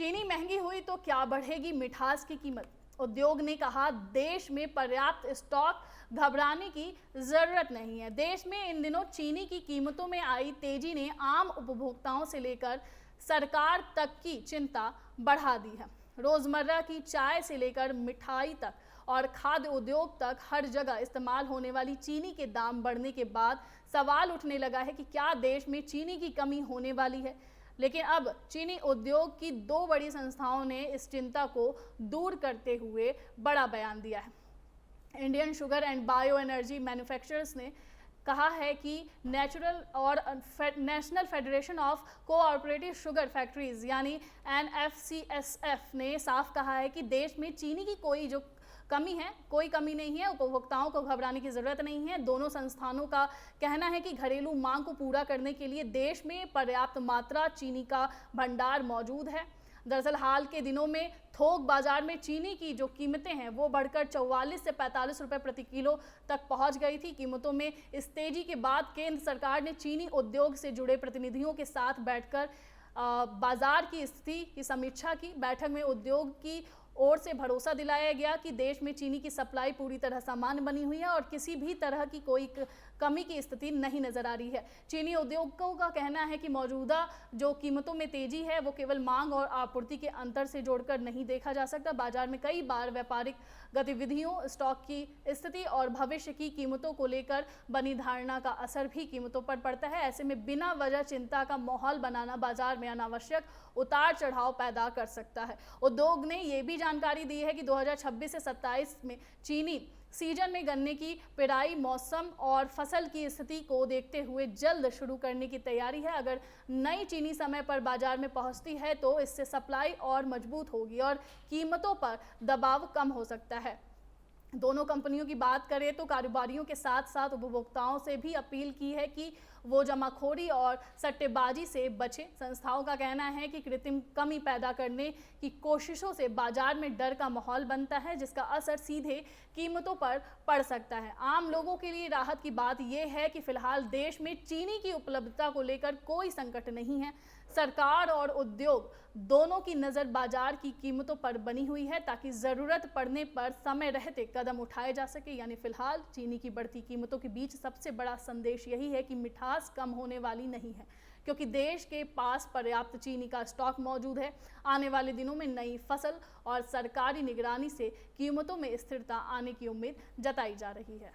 चीनी महंगी हुई तो क्या बढ़ेगी मिठास की कीमत। उद्योग ने कहा देश में पर्याप्त स्टॉक, घबराने की जरूरत नहीं है। देश में इन दिनों चीनी की कीमतों में आई तेजी ने आम उपभोक्ताओं से लेकर सरकार तक की चिंता बढ़ा दी है। रोजमर्रा की चाय से लेकर मिठाई तक और खाद्य उद्योग तक हर जगह इस्तेमाल होने वाली चीनी के दाम बढ़ने के बाद सवाल उठने लगा है कि क्या देश में चीनी की कमी होने वाली है। लेकिन अब चीनी उद्योग की दो बड़ी संस्थाओं ने इस चिंता को दूर करते हुए बड़ा बयान दिया है। Indian sugar and bio energy manufacturers ने कहा है कि नेचुरल और national federation of cooperative sugar factories यानी NFCSF ने साफ कहा है कि देश में चीनी की कोई कमी नहीं है। उपभोक्ताओं को घबराने की जरूरत नहीं है। दोनों संस्थानों का कहना है कि घरेलू मांग को पूरा करने के लिए देश में पर्याप्त मात्रा चीनी का भंडार मौजूद है। दरअसल हाल के दिनों में थोक बाजार में चीनी की जो कीमतें हैं वो बढ़कर 44 से 45 रुपए प्रति किलो तक पहुंच गई थी। कीमतों में इस तेजी के बाद केंद्र सरकार ने चीनी उद्योग से जुड़े प्रतिनिधियों के साथ बैठकर बाजार की स्थिति की समीक्षा की। बैठक में उद्योग की ओर से भरोसा दिलाया गया कि देश में चीनी की सप्लाई पूरी तरह सामान्य बनी हुई है और किसी भी तरह की कोई कमी की स्थिति नहीं नजर आ रही है। चीनी उद्योगों का कहना है कि मौजूदा जो कीमतों में तेजी है वो केवल मांग और आपूर्ति के अंतर से जोड़कर नहीं देखा जा सकता। बाजार में कई बार व्यापारिक गतिविधियों, स्टॉक की स्थिति और भविष्य की कीमतों को लेकर बनी धारणा का असर भी कीमतों पर पड़ता है। ऐसे में बिना वजह चिंता का माहौल बनाना बाजार में अनावश्यक उतार चढ़ाव पैदा कर सकता है। उद्योग ने यह भी जानकारी दी है कि 2026 से 27 में चीनी सीजन में गन्ने की पिराई, मौसम और फसल की स्थिति को देखते हुए जल्द शुरू करने की तैयारी है। अगर नई चीनी समय पर बाजार में पहुंचती है तो इससे सप्लाई और मजबूत होगी और कीमतों पर दबाव कम हो सकता है। दोनों कंपनियों की बात करें तो कारोबारियों के साथ साथ उपभोक्ताओं से भी अपील की है कि वो जमाखोरी और सट्टेबाजी से बचें। संस्थाओं का कहना है कि कृत्रिम कमी पैदा करने की कोशिशों से बाजार में डर का माहौल बनता है जिसका असर सीधे कीमतों पर पड़ सकता है। आम लोगों के लिए राहत की बात यह है कि फिलहाल देश में चीनी की उपलब्धता को लेकर कोई संकट नहीं है। सरकार और उद्योग दोनों की नज़र बाजार की कीमतों पर बनी हुई है ताकि ज़रूरत पड़ने पर समय रहते कदम उठाए जा सके। यानी फिलहाल चीनी की बढ़ती कीमतों के बीच सबसे बड़ा संदेश यही है कि मिठास कम होने वाली नहीं है, क्योंकि देश के पास पर्याप्त चीनी का स्टॉक मौजूद है। आने वाले दिनों में नई फसल और सरकारी निगरानी से कीमतों में स्थिरता आने की उम्मीद जताई जा रही है।